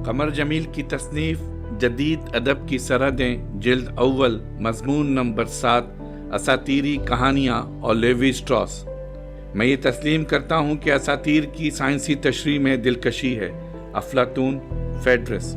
قمر جمیل کی تصنیف جدید ادب کی سرحدیں جلد اول مضمون نمبر 7 اساطیری کہانیاں اور لیوی سٹراس۔ میں یہ تسلیم کرتا ہوں کہ اساطیر کی سائنسی تشریح میں دلکشی ہے۔ افلاطون، فیڈرس۔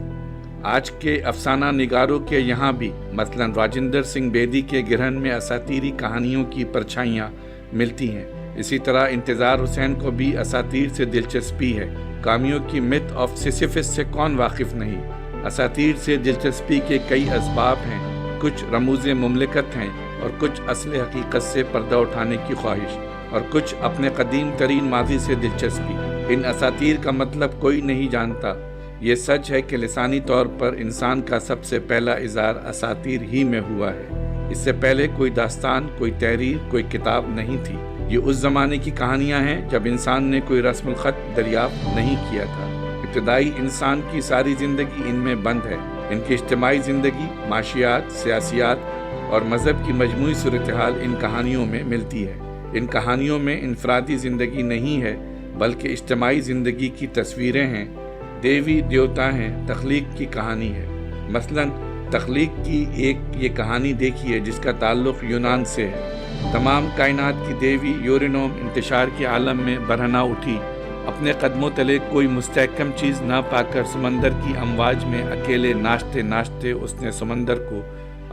آج کے افسانہ نگاروں کے یہاں بھی مثلاً راجندر سنگھ بیدی کے گرہن میں اساطیری کہانیوں کی پرچھائیاں ملتی ہیں۔ اسی طرح انتظار حسین کو بھی اساطیر سے دلچسپی ہے۔ کامیوں کی myth آف سیسیفس سے کون واقف نہیں؟ اساطیر سے دلچسپی کے کئی اسباب ہیں، کچھ رموز مملکت ہیں اور کچھ اصل حقیقت سے پردہ اٹھانے کی خواہش، اور کچھ اپنے قدیم ترین ماضی سے دلچسپی۔ ان اساطیر کا مطلب کوئی نہیں جانتا۔ یہ سچ ہے کہ لسانی طور پر انسان کا سب سے پہلا اظہار اساطیر ہی میں ہوا ہے۔ اس سے پہلے کوئی داستان، کوئی تحریر، کوئی کتاب نہیں تھی۔ یہ اس زمانے کی کہانیاں ہیں جب انسان نے کوئی رسم الخط دریافت نہیں کیا تھا۔ ابتدائی انسان کی ساری زندگی ان میں بند ہے۔ ان کی اجتماعی زندگی، معاشیات، سیاسیات اور مذہب کی مجموعی صورتحال ان کہانیوں میں ملتی ہے۔ ان کہانیوں میں انفرادی زندگی نہیں ہے بلکہ اجتماعی زندگی کی تصویریں ہیں، دیوی دیوتا ہیں، تخلیق کی کہانی ہے۔ مثلاً تخلیق کی ایک یہ کہانی دیکھیے جس کا تعلق یونان سے ہے۔ تمام کائنات کی دیوی یورینوم انتشار کے عالم میں برہنہ اٹھی۔ اپنے قدموں تلے کوئی مستحکم چیز نہ پا کر سمندر کی امواج میں اکیلے ناچتے ناچتے اس نے سمندر کو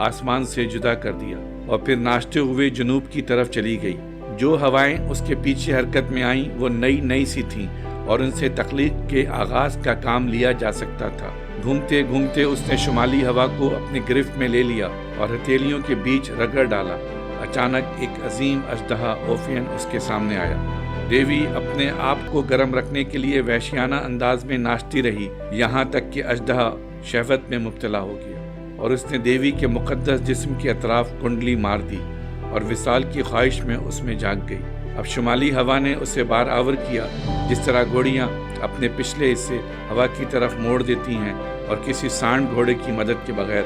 آسمان سے جدا کر دیا اور پھر ناچتے ہوئے جنوب کی طرف چلی گئی۔ جو ہوائیں اس کے پیچھے حرکت میں آئیں وہ نئی سی تھیں اور ان سے تخلیق کے آغاز کا کام لیا جا سکتا تھا۔ گھومتے گھومتے اس نے شمالی ہوا کو اپنی گرفت میں لے لیا اور ہتھیلیوں کے بیچ رگڑ ڈالا۔ اچانک ایک عظیم اژدہا اوفین اس کے سامنے آیا۔ دیوی اپنے آپ کو گرم رکھنے کے لیے وحشیانہ انداز میں ناچتی رہی، یہاں تک کہ اژدہا شہوت میں مبتلا ہو گیا اور اس نے دیوی کے مقدس جسم کے اطراف کنڈلی مار دی اور وصال کی خواہش میں اس میں جاگ گئی۔ اب شمالی ہوا نے اسے بار آور کیا، جس طرح گھوڑیاں اپنے پچھلے حصے ہوا کی طرف موڑ دیتی ہیں اور کسی سانڈ گھوڑے کی مدد کے بغیر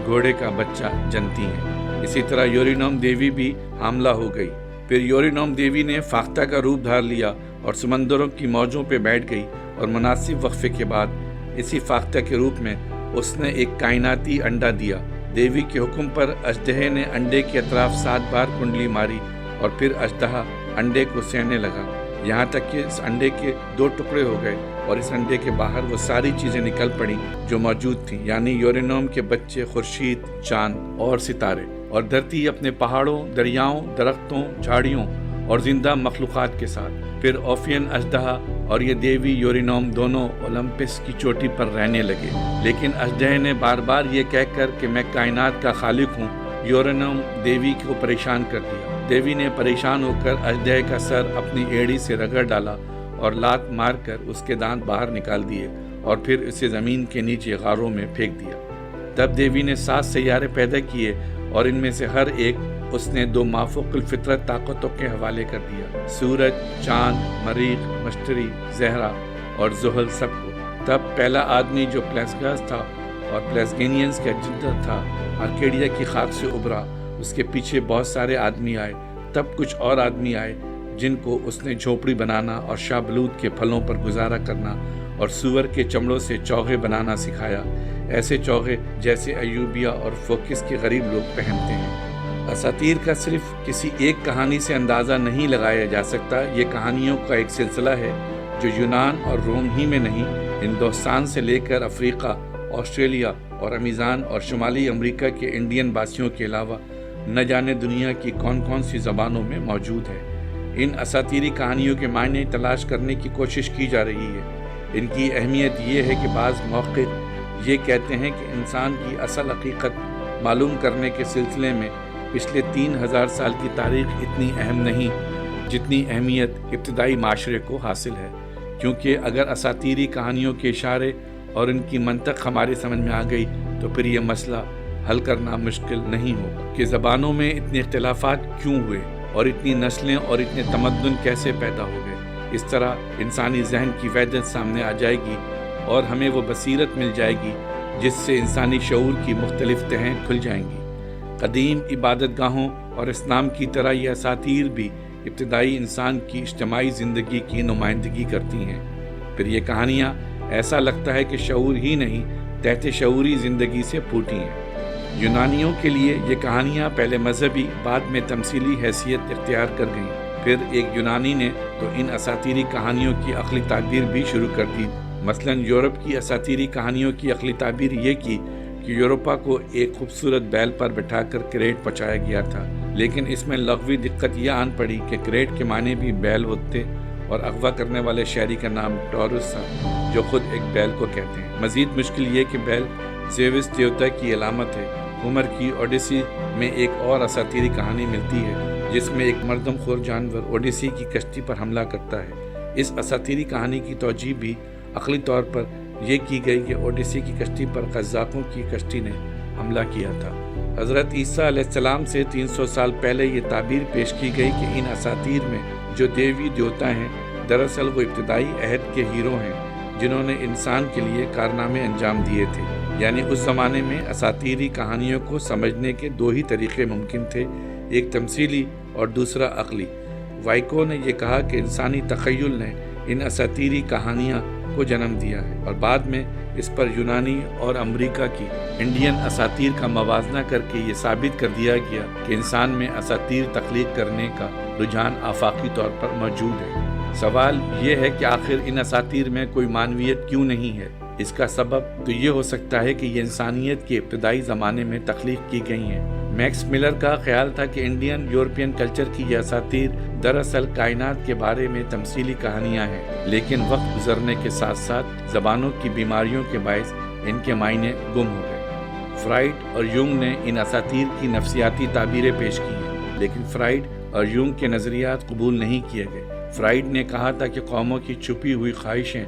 گھوڑے کا بچہ جنتی ہیں۔ اسی طرح یورینوم دیوی بھی حاملہ ہو گئی۔ پھر یورینوم دیوی نے فاختہ کا روپ دھار لیا اور سمندروں کی موجوں پہ بیٹھ گئی اور مناسب وقفے کے بعد اسی فاختہ کے روپ میں اس نے ایک کائناتی انڈا دیا۔ دیوی کے حکم پر اژدہے نے انڈے کے اطراف 7 بار کنڈلی ماری اور پھر اژدہا انڈے کو سیننے لگا، یہاں تک کہ اس انڈے کے 2 ٹکڑے ہو گئے اور اس انڈے کے باہر وہ ساری چیزیں نکل پڑیں جو موجود تھیں، یعنی یورینوم کے بچے، خورشید، چاند اور ستارے، اور دھرتی اپنے پہاڑوں، دریاؤں، درختوں، جھاڑیوں اور زندہ مخلوقات کے ساتھ۔ پھر اوفین اژدہا اور یہ دیوی یورینوم دونوں اولمپس کی چوٹی پر رہنے لگے، لیکن اژدہے نے بار بار یہ کہہ کر کہ میں کائنات کا خالق ہوں، یورینوم دیوی کو پریشان کر دیا۔ دیوی نے پریشان ہو کر اژدہے کا سر اپنی ایڑی سے رگڑ ڈالا اور لات مار کر اس کے دانت باہر نکال دیے اور پھر اسے زمین کے نیچے غاروں میں پھینک دیا۔ تب دیوی نے 7 سیارے پیدا کیے اور ان میں سے ہر ایک اس نے 2 مافوق الفطرت طاقتوں کے حوالے کر دیا، سورج، چاند، مریخ، مشتری، زہرہ اور زحل سب کو۔ تب پہلا آدمی جو پلیسگاس تھا اور پلیسگینینز کا جدہ تھا، آرکیڈیا کی خاک سے ابھرا۔ اس کے پیچھے بہت سارے آدمی آئے۔ تب کچھ اور آدمی آئے جن کو اس نے جھونپڑی بنانا اور شاہ بلوت کے پھلوں پر گزارا کرنا اور سور کے چمڑوں سے چوغے بنانا سکھایا، ایسے چوغے جیسے ایوبیا اور فوکس کے غریب لوگ پہنتے ہیں۔ اساطیر کا صرف کسی ایک کہانی سے اندازہ نہیں لگایا جا سکتا۔ یہ کہانیوں کا ایک سلسلہ ہے جو یونان اور روم ہی میں نہیں، ہندوستان سے لے کر افریقہ، آسٹریلیا اور امیزان اور شمالی امریکہ کے انڈین باسیوں کے علاوہ نہ جانے دنیا کی کون سی زبانوں میں موجود ہے۔ ان اساطیری کہانیوں کے معنی تلاش کرنے کی کوشش کی جا رہی ہے۔ ان کی اہمیت یہ ہے کہ بعض محقق یہ کہتے ہیں کہ انسان کی اصل حقیقت معلوم کرنے کے سلسلے میں پچھلے 3000 سال کی تاریخ اتنی اہم نہیں جتنی اہمیت ابتدائی معاشرے کو حاصل ہے، کیونکہ اگر اساطیری کہانیوں کے اشارے اور ان کی منطق ہماری سمجھ میں آ گئی تو پھر یہ مسئلہ حل کرنا مشکل نہیں ہوگا کہ زبانوں میں اتنے اختلافات کیوں ہوئے اور اتنی نسلیں اور اتنے تمدن کیسے پیدا ہو گئے۔ اس طرح انسانی ذہن کی وحدت سامنے آ جائے گی اور ہمیں وہ بصیرت مل جائے گی جس سے انسانی شعور کی مختلف تہیں کھل جائیں گی۔ قدیم عبادت گاہوں اور اسلام کی طرح یہ اساطیر بھی ابتدائی انسان کی اجتماعی زندگی کی نمائندگی کرتی ہیں۔ پھر یہ کہانیاں ایسا لگتا ہے کہ شعور ہی نہیں تحت شعوری زندگی سے پھوٹی ہیں۔ یونانیوں کے لیے یہ کہانیاں پہلے مذہبی بعد میں تمثیلی حیثیت اختیار کر گئیں۔ پھر ایک یونانی نے تو ان اساطیری کہانیوں کی عقلی تعبیر بھی شروع کر دی۔ مثلاً یورپ کی اساطیری کہانیوں کی عقلی تعبیر یہ کی کہ یوروپا کو ایک خوبصورت بیل پر بٹھا کر کریٹ پہنچایا گیا تھا، لیکن اس میں لغوی دقت یہ آن پڑی کہ کریٹ کے معنی بھی بیل ہوتے اور اغوا کرنے والے شہری کا نام ٹورس تھا جو خود ایک بیل کو کہتے ہیں۔ مزید مشکل یہ کہ بیل زیوس دیوتا کی علامت ہے۔ ہومر کی اوڈیسی میں ایک اور اساطیری کہانی ملتی ہے جس میں ایک مردم خور جانور اوڈیسی کی کشتی پر حملہ کرتا ہے۔ اس اساطیری کہانی کی توجیہ بھی عقلی طور پر یہ کی گئی کہ اوڈیسی کی کشتی پر قزاقوں کی کشتی نے حملہ کیا تھا۔ حضرت عیسیٰ علیہ السلام سے 300 سال پہلے یہ تعبیر پیش کی گئی کہ ان اساطیر میں جو دیوی دیوتا ہیں دراصل وہ ابتدائی عہد کے ہیرو ہیں جنہوں نے انسان کے لیے کارنامے انجام دیے تھے۔ یعنی اس زمانے میں اساطیری کہانیوں کو سمجھنے کے دو ہی طریقے ممکن تھے، ایک تمثیلی اور دوسرا عقلی۔ وائکو نے یہ کہا کہ انسانی تخیل نے ان اساطیری کہانیاں کو جنم دیا ہے اور بعد میں اس پر یونانی اور امریکہ کی انڈین اساطیر کا موازنہ کر کے یہ ثابت کر دیا گیا کہ انسان میں اساطیر تخلیق کرنے کا رجحان آفاقی طور پر موجود ہے۔ سوال یہ ہے کہ آخر ان اساطیر میں کوئی معنویت کیوں نہیں ہے؟ اس کا سبب تو یہ ہو سکتا ہے کہ یہ انسانیت کے ابتدائی زمانے میں تخلیق کی گئی ہیں۔ میکس ملر کا خیال تھا کہ انڈین یورپین کلچر کی یہ اساطیر دراصل کائنات کے بارے میں تمثیلی کہانیاں ہیں، لیکن وقت گزرنے کے ساتھ ساتھ زبانوں کی بیماریوں کے باعث ان کے معنی گم ہو گئے۔ فرائڈ اور یونگ نے ان اساطیر کی نفسیاتی تعبیریں پیش کی ہیں، لیکن فرائڈ اور یونگ کے نظریات قبول نہیں کیے گئے۔ فرائڈ نے کہا تھا کہ قوموں کی چھپی ہوئی خواہشیں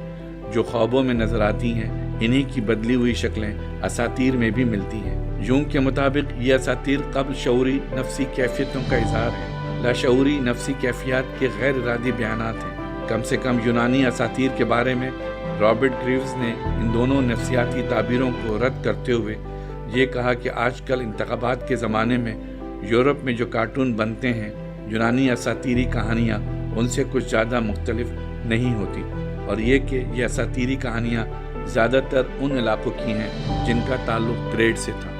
جو خوابوں میں نظر آتی ہیں، انہی کی بدلی ہوئی شکلیں اساطیر میں بھی ملتی ہیں۔ یونگ کے مطابق یہ اساطیر قبل شعوری نفسی کیفیتوں کا اظہار ہے، لاشعوری نفسی کیفیات کے غیر ارادی بیانات ہیں۔ کم سے کم یونانی اساطیر کے بارے میں رابرٹ گریوز نے ان دونوں نفسیاتی تعبیروں کو رد کرتے ہوئے یہ کہا کہ آج کل انتخابات کے زمانے میں یورپ میں جو کارٹون بنتے ہیں، یونانی اساطیری کہانیاں ان سے کچھ زیادہ مختلف نہیں ہوتی، اور یہ کہ یہ اساطیری کہانیاں زیادہ تر ان علاقوں کی ہیں جن کا تعلق کریٹ سے تھا۔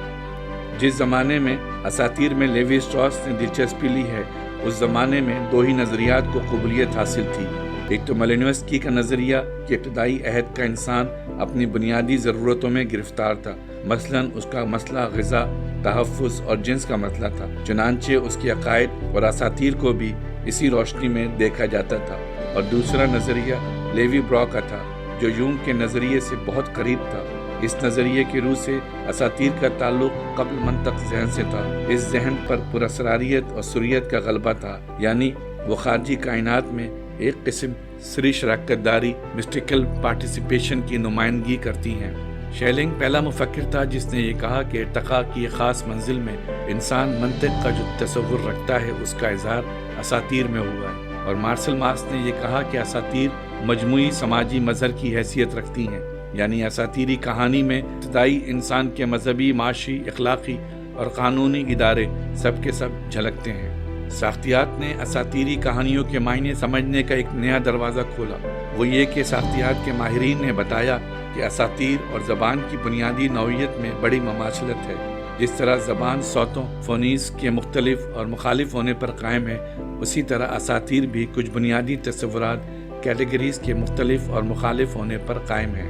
جس زمانے میں اساطیر میں لیوی اسٹراس نے دلچسپی لی ہے، اس زمانے میں دو ہی نظریات کو قبولیت حاصل تھی۔ ایک تو مالینوسکی کا نظریہ کہ ابتدائی عہد کا انسان اپنی بنیادی ضرورتوں میں گرفتار تھا، مثلاً اس کا مسئلہ غذا، تحفظ اور جنس کا مسئلہ تھا، چنانچہ اس کے عقائد اور اساطیر کو بھی اسی روشنی میں دیکھا جاتا تھا۔ اور دوسرا نظریہ لیوی برا کا تھا جو یونگ کے نظریے سے بہت قریب تھا۔ اس نظریے کی روح سے اساطیر کا تعلق قبل منطق ذہن سے تھا۔ اس ذہن پر پراسراریت اور سریت کا غلبہ تھا، یعنی وہ خارجی کائنات میں ایک قسم سری شراکت داری مسٹیکل پارٹیسپیشن کی نمائندگی کرتی ہیں۔ شیلنگ پہلا مفکر تھا جس نے یہ کہا کہ ارتقاء کی ایک خاص منزل میں انسان منطق کا جو تصور رکھتا ہے اس کا اظہار اساطیر میں ہوا ہے، اور مارسل مارکس نے یہ کہا کہ اساطیر مجموعی سماجی مظہر کی حیثیت رکھتی ہیں، یعنی اساطیری کہانی میں ابتدائی انسان کے مذہبی، معاشی، اخلاقی اور قانونی ادارے سب کے سب جھلکتے ہیں۔ ساختیات نے اساطیری کہانیوں کے معنی سمجھنے کا ایک نیا دروازہ کھولا، وہ یہ کہ ساختیات کے ماہرین نے بتایا کہ اساطیر اور زبان کی بنیادی نوعیت میں بڑی مماثلت ہے۔ جس طرح زبان صوتوں فونیز کے مختلف اور مخالف ہونے پر قائم ہے، اسی طرح اساطیر بھی کچھ بنیادی تصورات کیٹیگریز کے مختلف اور مخالف ہونے پر قائم ہے۔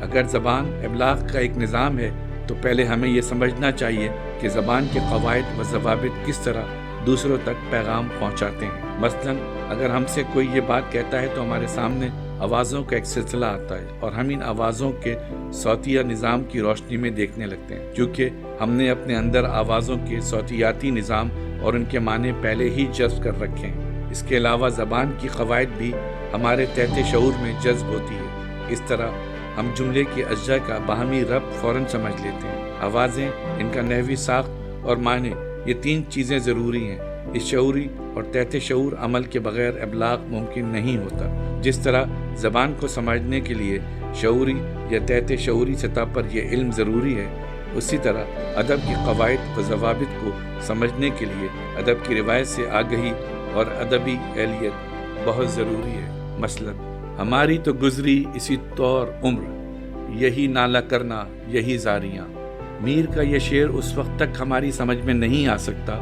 اگر زبان ابلاغ کا ایک نظام ہے تو پہلے ہمیں یہ سمجھنا چاہیے کہ زبان کے قواعد و ضوابط کس طرح دوسروں تک پیغام پہنچاتے ہیں۔ مثلاً اگر ہم سے کوئی یہ بات کہتا ہے تو ہمارے سامنے آوازوں کا ایک سلسلہ آتا ہے اور ہم ان آوازوں کے صوتیہ نظام کی روشنی میں دیکھنے لگتے ہیں، کیونکہ ہم نے اپنے اندر آوازوں کے صوتیاتی نظام اور ان کے معنی پہلے ہی جذب کر رکھے ہیں۔ اس کے علاوہ زبان کی قواعد بھی ہمارے تحت شعور میں جذب ہوتی ہے۔ اس طرح ہم جملے کے اجزاء کا باہمی ربط فوراً سمجھ لیتے ہیں۔ آوازیں، ان کا نحوی ساخت اور معنی، یہ تین چیزیں ضروری ہیں۔ اس شعوری اور تحت شعور عمل کے بغیر ابلاغ ممکن نہیں ہوتا۔ جس طرح زبان کو سمجھنے کے لیے شعوری یا تحت شعوری سطح پر یہ علم ضروری ہے، اسی طرح ادب کی قواعد و ضوابط کو سمجھنے کے لیے ادب کی روایت سے آگہی اور ادبی اہلیت بہت ضروری ہے۔ مثلاً ہماری تو گزری اسی طور عمر، یہی نالا کرنا یہی زاریاں۔ میر کا یہ شعر اس وقت تک ہماری سمجھ میں نہیں آ سکتا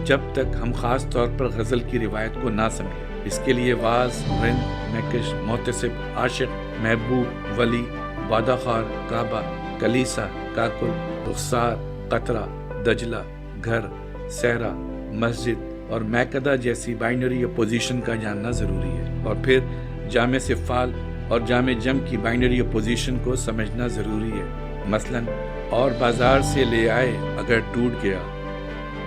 جب تک ہم خاص طور پر غزل کی روایت کو نہ سمجھیں۔ اس کے لیے واز، رند، مہکش، محتسب، عاشق، محبوب، ولی، وعدہ خار، کعبہ، کلیسا، کاکل، رخسار، قطرہ، دجلہ، گھر، صحرا، مسجد اور میکدہ جیسی بائنری اپوزیشن کا جاننا ضروری ہے، اور پھر جامع صفال اور جامع جم کی بائنری اپوزیشن کو سمجھنا ضروری ہے۔ مثلاً اور بازار سے لے آئے اگر ٹوٹ گیا،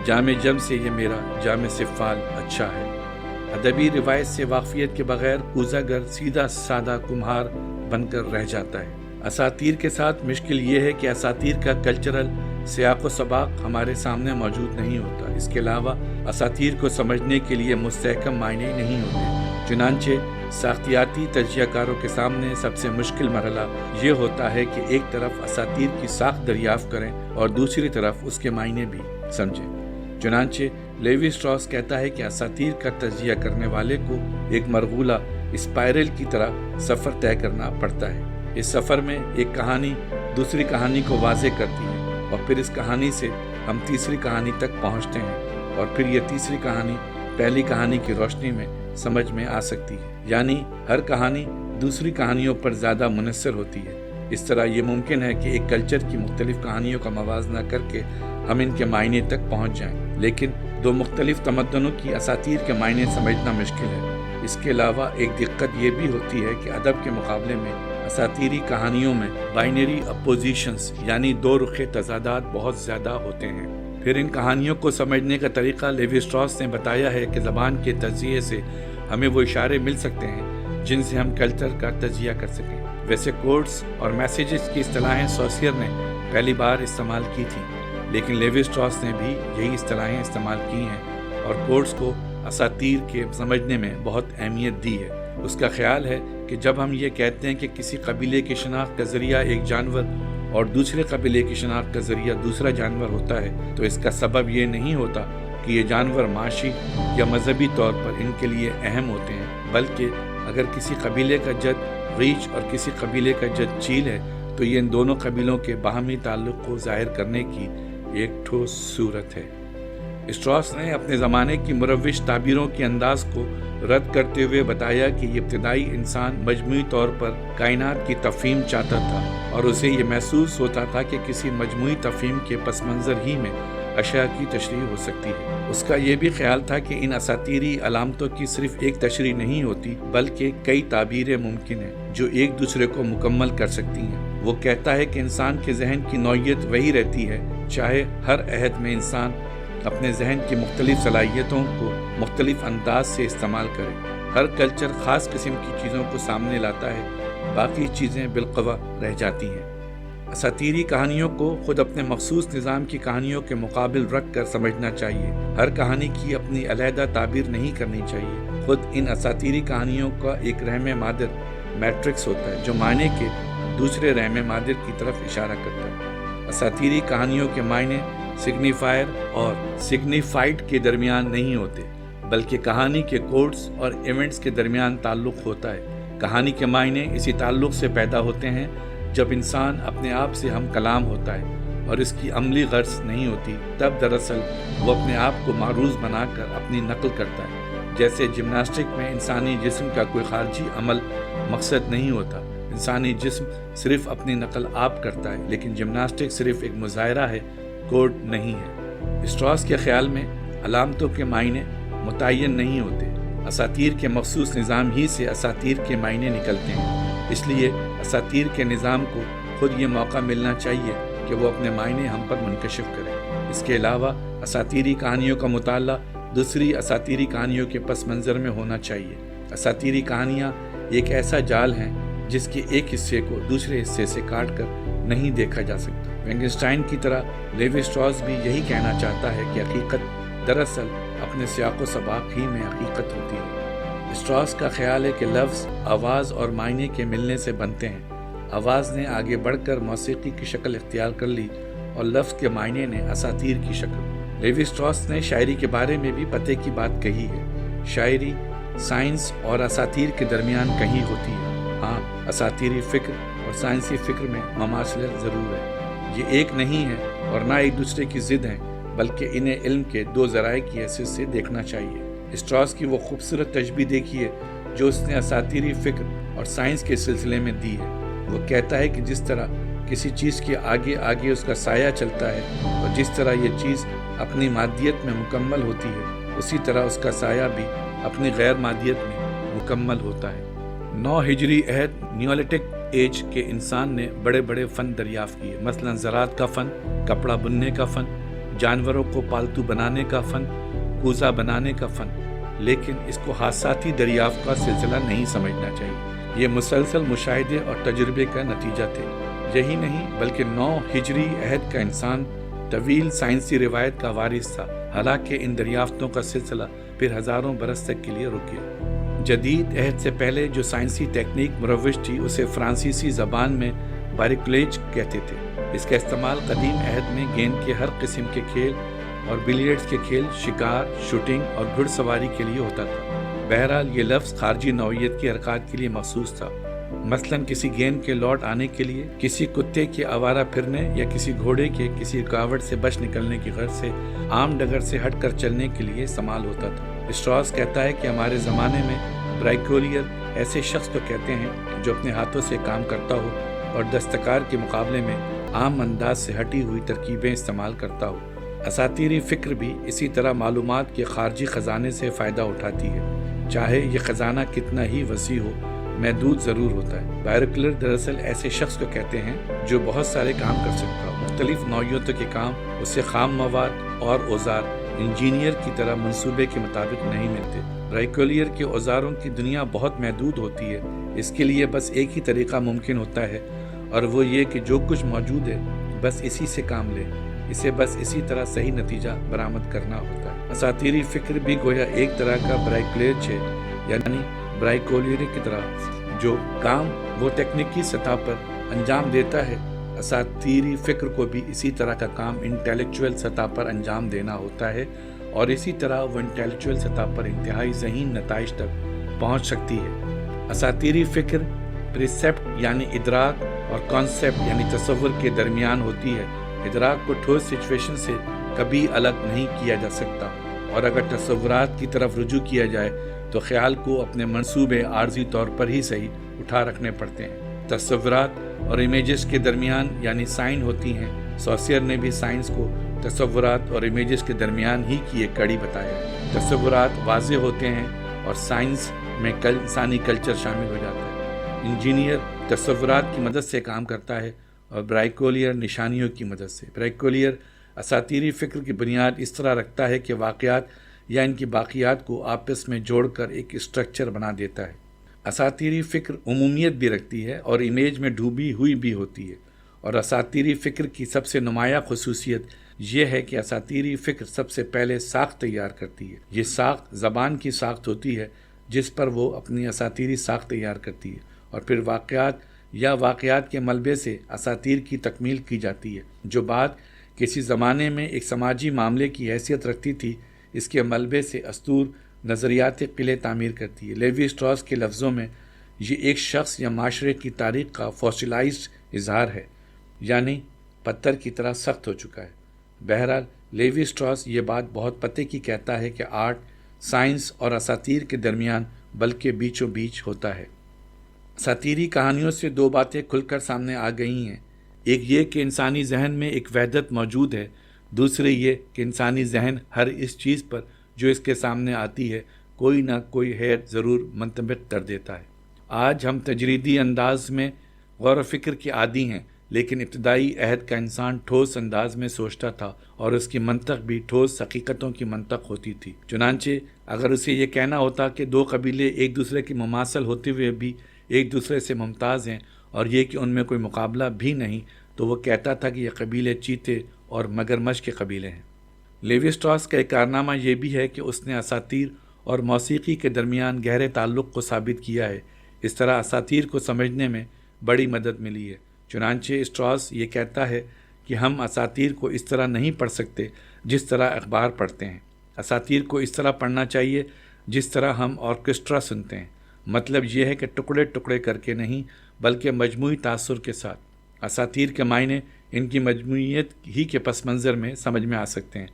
جامع جم سے یہ میرا جامع صفال اچھا ہے۔ ادبی روایت سے واقفیت کے بغیر کوزہ گر سیدھا سادہ کمہار بن کر رہ جاتا ہے۔ اساطیر کے ساتھ مشکل یہ ہے کہ اساطیر کا کلچرل سیاق و سباق ہمارے سامنے موجود نہیں ہوتا۔ اس کے علاوہ اساطیر کو سمجھنے کے لیے مستحکم معنی نہیں ہوتے۔ چنانچہ ساختیاتی تجزیہ کاروں کے سامنے سب سے مشکل مرحلہ یہ ہوتا ہے کہ ایک طرف اساطیر کی ساخت دریافت کریں اور دوسری طرف اس کے معنی بھی سمجھیں۔ چنانچہ لیوی اسٹراس کہتا ہے کہ اساطیر کا تجزیہ کرنے والے کو ایک مرغولہ اسپائرل کی طرح سفر طے کرنا پڑتا ہے۔ اس سفر میں ایک کہانی دوسری کہانی کو واضح کرتی ہے، اور پھر اس کہانی سے ہم تیسری کہانی تک پہنچتے ہیں، اور پھر یہ تیسری کہانی پہلی کہانی کی روشنی میں سمجھ میں آ سکتی ہے، یعنی ہر کہانی دوسری کہانیوں پر زیادہ منحصر ہوتی ہے۔ اس طرح یہ ممکن ہے کہ ایک کلچر کی مختلف کہانیوں کا موازنہ کر کے ہم ان کے معنی تک پہنچ جائیں، لیکن دو مختلف تمدنوں کی اساطیر کے معنی سمجھنا مشکل ہے۔ اس کے علاوہ ایک دقت یہ بھی ہوتی ہے کہ ادب کے مقابلے میں اساطیری کہانیوں میں بائنری اپوزیشنز یعنی دو رخی تضادات بہت زیادہ ہوتے ہیں۔ پھر ان کہانیوں کو سمجھنے کا طریقہ لیوی اسٹراس نے بتایا ہے کہ زبان کے تجزیے سے ہمیں وہ اشارے مل سکتے ہیں جن سے ہم کلچر کا تجزیہ کر سکیں۔ ویسے کوڈز اور میسیجز کی اصطلاحیں سوسیئر نے پہلی بار استعمال کی تھیں، لیکن لیوی اسٹراس نے بھی یہی اصطلاحیں استعمال کی ہیں اور کوڈز کو اساطیر کے سمجھنے میں بہت اہمیت دی ہے۔ اس کا خیال ہے کہ جب ہم یہ کہتے ہیں کہ کسی قبیلے کی شناخت کا ذریعہ ایک جانور اور دوسرے قبیلے کی شناخت کا ذریعہ دوسرا جانور ہوتا ہے، تو اس کا سبب یہ نہیں ہوتا کہ یہ جانور معاشی یا مذہبی طور پر ان کے لیے اہم ہوتے ہیں، بلکہ اگر کسی قبیلے کا جد ریچھ اور کسی قبیلے کا جد چیل ہے تو یہ ان دونوں قبیلوں کے باہمی تعلق کو ظاہر کرنے کی ایک ٹھوس صورت ہے۔ اسٹراس نے اپنے زمانے کی مروج تعبیروں کے انداز کو رد کرتے ہوئے بتایا کہ یہ ابتدائی انسان مجموعی طور پر کائنات کی تفہیم چاہتا تھا، اور اسے یہ محسوس ہوتا تھا کہ کسی مجموعی تفہیم کے پس منظر ہی میں اشیاء کی تشریح ہو سکتی ہے۔ اس کا یہ بھی خیال تھا کہ ان اساطیری علامتوں کی صرف ایک تشریح نہیں ہوتی بلکہ کئی تعبیریں ممکن ہیں جو ایک دوسرے کو مکمل کر سکتی ہیں۔ وہ کہتا ہے کہ انسان کے ذہن کی نوعیت وہی رہتی ہے، چاہے ہر عہد میں انسان اپنے ذہن کی مختلف صلاحیتوں کو مختلف انداز سے استعمال کرے۔ ہر کلچر خاص قسم کی چیزوں کو سامنے لاتا ہے، باقی چیزیں بالقوہ رہ جاتی ہیں۔ اساطیری کہانیوں کو خود اپنے مخصوص نظام کی کہانیوں کے مقابل رکھ کر سمجھنا چاہیے۔ ہر کہانی کی اپنی علیحدہ تعبیر نہیں کرنی چاہیے۔ خود ان اساطیری کہانیوں کا ایک رحم مادر میٹرکس ہوتا ہے جو معنی کے دوسرے رحم مادر کی طرف اشارہ کرتا ہے۔ اساطیری کہانیوں کے معنی سگنیفائر اور سگنیفائڈ کے درمیان نہیں ہوتے، بلکہ کہانی کے کوڈز اور ایونٹس کے درمیان تعلق ہوتا ہے۔ کہانی کے معنی اسی تعلق سے پیدا ہوتے ہیں جب انسان اپنے آپ سے ہم کلام ہوتا ہے اور اس کی عملی غرض نہیں ہوتی، تب دراصل وہ اپنے آپ کو معروض بنا کر اپنی نقل کرتا ہے۔ جیسے جمناسٹک میں انسانی جسم کا کوئی خارجی عمل مقصد نہیں ہوتا، انسانی جسم صرف اپنی نقل آپ کرتا ہے، لیکن جمناسٹک صرف ایک مظاہرہ ہے، کوڈ نہیں ہے۔ اسٹراس کے خیال میں علامتوں کے معنی متعین نہیں ہوتے، اساطیر کے مخصوص نظام ہی سے اساطیر کے معنی نکلتے ہیں۔ اس لیے اساطیر کے نظام کو خود یہ موقع ملنا چاہیے کہ وہ اپنے معنی ہم پر منکشف کرے۔ اس کے علاوہ اساطیری کہانیوں کا مطالعہ دوسری اساطیری کہانیوں کے پس منظر میں ہونا چاہیے۔ اساطیری کہانیاں ایک ایسا جال ہیں جس کے ایک حصے کو دوسرے حصے سے کاٹ کر نہیں دیکھا جا سکتا۔ وینگنسٹائن کی طرح لیوی اسٹراس بھی یہی کہنا چاہتا ہے کہ حقیقت دراصل اپنے سیاق و سباق ہی میں حقیقت ہوتی ہے۔ اسٹراس کا خیال ہے کہ لفظ آواز اور معنی کے ملنے سے بنتے ہیں۔ آواز نے آگے بڑھ کر موسیقی کی شکل اختیار کر لی اور لفظ کے معنی نے اساطیر کی شکل۔ لیوی اسٹراس نے شاعری کے بارے میں بھی پتے کی بات کہی ہے۔ شاعری سائنس اور اساطیر کے درمیان کہیں ہوتی ہے۔ ہاں، اساطیری فکر اور سائنسی فکر میں مماثلت ضرور ہے، یہ ایک نہیں ہے اور نہ ایک دوسرے کی ضد ہیں، بلکہ انہیں علم کے دو ذرائع کی حیثیت سے دیکھنا چاہیے۔ اسٹراس کی وہ خوبصورت تشبیہ دیکھیے جو اس نے اساطیری فکر اور سائنس کے سلسلے میں دی ہے۔ وہ کہتا ہے کہ جس طرح کسی چیز کے آگے آگے اس کا سایہ چلتا ہے اور جس طرح یہ چیز اپنی مادیت میں مکمل ہوتی ہے، اسی طرح اس کا سایہ بھی اپنی غیر مادیت میں مکمل ہوتا ہے۔ 9 ہجری عہد نیولتھک ایج کے انسان نے بڑے بڑے فن دریافت کیے، مثلا زراعت کا فن، کپڑا بننے کا فن، جانوروں کو پالتو بنانے کا فن، کوزہ بنانے کا فن، لیکن اس کو حادثاتی دریافت کا سلسلہ نہیں سمجھنا چاہیے۔ یہ مسلسل مشاہدے اور تجربے کا نتیجہ تھے۔ یہی نہیں بلکہ 9 ہجری عہد کا انسان طویل سائنسی روایت کا وارث تھا، حالانکہ ان دریافتوں کا سلسلہ پھر ہزاروں برس تک کے لیے رک گیا۔ جدید عہد سے پہلے جو سائنسی ٹیکنیک مروج تھی اسے فرانسیسی زبان میں بریکولیج کہتے تھے۔ اس کا استعمال قدیم عہد میں گیند کے ہر قسم کے کھیل اور بلیئرڈز کے کھیل، شکار، شوٹنگ اور گھڑ سواری کے لیے ہوتا تھا۔ بہرحال یہ لفظ خارجی نوعیت کے حرکات کے لیے مخصوص تھا، مثلا کسی گیند کے لوٹ آنے کے لیے، کسی کتے کے آوارہ پھرنے یا کسی گھوڑے کے کسی رکاوٹ سے بچ نکلنے کی غرض سے عام ڈگر سے ہٹ کر چلنے کے لیے استعمال ہوتا تھا۔ اسٹراس کہتا ہے کہ ہمارے زمانے میں برائکولیر ایسے شخص کو کہتے ہیں جو اپنے ہاتھوں سے کام کرتا ہو اور دستکار کے مقابلے میں عام انداز سے ہٹی ہوئی ترکیبیں استعمال کرتا ہو۔ اساطیری فکر بھی اسی طرح معلومات کے خارجی خزانے سے فائدہ اٹھاتی ہے، چاہے یہ خزانہ کتنا ہی وسیع ہو، محدود ضرور ہوتا ہے۔ بائرکولر دراصل ایسے شخص کو کہتے ہیں جو بہت سارے کام کر سکتا ہو، مختلف نوعیتوں کے کام اسے خام مواد اور اوزار انجینئر کی طرح منصوبے کے مطابق نہیں ملتے۔ برائکولر کے اوزاروں کی دنیا بہت محدود ہوتی ہے، اس کے لیے بس ایک ہی طریقہ ممکن ہوتا ہے اور وہ یہ کہ جو کچھ موجود ہے بس اسی سے کام لے، اسے بس اسی طرح صحیح نتیجہ برآمد کرنا ہوتا ہے۔ اساطیری فکر بھی گویا ایک طرح کا برائکولیج ہے، یعنی برائکولر کی طرح جو کام وہ تکنیکی سطح پر انجام دیتا ہے، اساطیری فکر کو بھی اسی طرح کا کام انٹیلیکچوئل سطح پر انجام دینا ہوتا ہے، اور اسی طرح وہ انٹیلیکچوئل سطح پر انتہائی ذہین نتائج تک پہنچ سکتی ہے۔ اساطیری فکر پریسیپٹ یعنی ادراک اور کانسیپٹ یعنی تصور کے درمیان ہوتی ہے۔ ادراک کو ٹھوس سچویشن سے کبھی الگ نہیں کیا جا سکتا، اور اگر تصورات کی طرف رجوع کیا جائے تو خیال کو اپنے منصوبے عارضی طور پر ہی صحیح اٹھا رکھنے پڑتے ہیں۔ تصورات اور امیجز کے درمیان یعنی سائن ہوتی ہیں۔ سوسیئر نے بھی سائنس کو تصورات اور امیجز کے درمیان ہی کی ایک کڑی بتایا۔ تصورات واضح ہوتے ہیں اور سائنس میں انسانی کلچر شامل ہو جاتا ہے۔ انجینئر تصورات کی مدد سے کام کرتا ہے اور برائکولر نشانیوں کی مدد سے۔ برائکولر اساطیری فکر کی بنیاد اس طرح رکھتا ہے کہ واقعات یا ان کی باقیات کو آپس میں جوڑ کر ایک اسٹرکچر بنا دیتا ہے۔ اساطیری فکر عمومیت بھی رکھتی ہے اور امیج میں ڈوبی ہوئی بھی ہوتی ہے، اور اساطیری فکر کی سب سے نمایاں خصوصیت یہ ہے کہ اساطیری فکر سب سے پہلے ساخت تیار کرتی ہے۔ یہ ساخت زبان کی ساخت ہوتی ہے جس پر وہ اپنی اساطیری ساخت تیار کرتی ہے، اور پھر واقعات یا واقعات کے ملبے سے اساطیر کی تکمیل کی جاتی ہے، جو بات کسی زمانے میں ایک سماجی معاملے کی حیثیت رکھتی تھی، اس کے ملبے سے اسطور نظریاتی قلعے تعمیر کرتی ہے۔ لیوی اسٹراس کے لفظوں میں یہ ایک شخص یا معاشرے کی تاریخ کا فوسیلائزڈ اظہار ہے، یعنی پتھر کی طرح سخت ہو چکا ہے۔ بہرحال لیوی اسٹراس یہ بات بہت پتے کی کہتا ہے کہ آرٹ سائنس اور اساطیر کے درمیان بلکہ بیچوں بیچ ہوتا ہے۔ اساطیری کہانیوں سے دو باتیں کھل کر سامنے آ گئی ہیں، ایک یہ کہ انسانی ذہن میں ایک وحدت موجود ہے، دوسری یہ کہ انسانی ذہن ہر اس چیز پر جو اس کے سامنے آتی ہے کوئی نہ کوئی حیرت ضرور منطبق کر دیتا ہے۔ آج ہم تجریدی انداز میں غور و فکر کے عادی ہیں، لیکن ابتدائی عہد کا انسان ٹھوس انداز میں سوچتا تھا اور اس کی منطق بھی ٹھوس حقیقتوں کی منطق ہوتی تھی۔ چنانچہ اگر اسے یہ کہنا ہوتا کہ دو قبیلے ایک دوسرے کے مماثل ہوتے ہوئے بھی ایک دوسرے سے ممتاز ہیں اور یہ کہ ان میں کوئی مقابلہ بھی نہیں، تو وہ کہتا تھا کہ یہ قبیلے چیتے اور مگرمچھ کے قبیلے ہیں۔ لیوی اسٹراس کا ایک کارنامہ یہ بھی ہے کہ اس نے اساطیر اور موسیقی کے درمیان گہرے تعلق کو ثابت کیا ہے۔ اس طرح اساطیر کو سمجھنے میں بڑی مدد ملی ہے۔ چنانچہ اسٹراس یہ کہتا ہے کہ ہم اساطیر کو اس طرح نہیں پڑھ سکتے جس طرح اخبار پڑھتے ہیں۔ اساطیر کو اس طرح پڑھنا چاہیے جس طرح ہم آرکیسٹرا سنتے ہیں۔ مطلب یہ ہے کہ ٹکڑے ٹکڑے کر کے نہیں بلکہ مجموعی تاثر کے ساتھ۔ اساطیر کے معنی ان کی مجموعیت ہی کے پس منظر میں سمجھ میں آ سکتے ہیں۔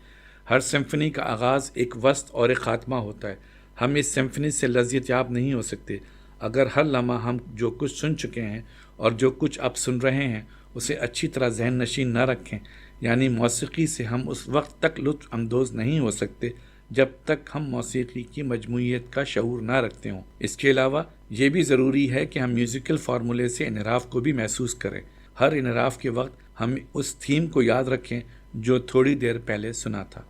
ہر سمفنی کا آغاز ایک وسط اور ایک خاتمہ ہوتا ہے۔ ہم اس سمفنی سے لذت یاب نہیں ہو سکتے اگر ہر لمحہ ہم جو کچھ سن چکے ہیں اور جو کچھ اب سن رہے ہیں اسے اچھی طرح ذہن نشین نہ رکھیں، یعنی موسیقی سے ہم اس وقت تک لطف اندوز نہیں ہو سکتے جب تک ہم موسیقی کی مجموعیت کا شعور نہ رکھتے ہوں۔ اس کے علاوہ یہ بھی ضروری ہے کہ ہم میوزیکل فارمولے سے انحراف کو بھی محسوس کریں۔ ہر انحراف کے وقت ہم اس تھیم کو یاد رکھیں جو تھوڑی دیر پہلے سنا تھا۔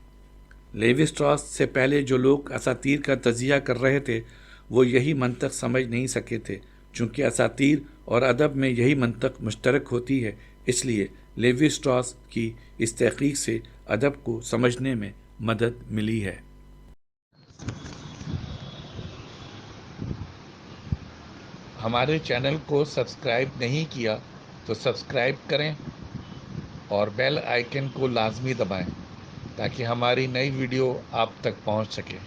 لیوی اسٹراس سے پہلے جو لوگ اساطیر کا تجزیہ کر رہے تھے وہ یہی منطق سمجھ نہیں سکے تھے۔ چونکہ اساطیر اور ادب میں یہی منطق مشترک ہوتی ہے، اس لیے لیوی اسٹراس کی اس تحقیق سے ادب کو سمجھنے میں مدد ملی ہے۔ ہمارے چینل کو سبسکرائب نہیں کیا تو سبسکرائب کریں اور بیل آئیکن کو لازمی دبائیں تاکہ ہماری نئی ویڈیو آپ تک پہنچ سکے۔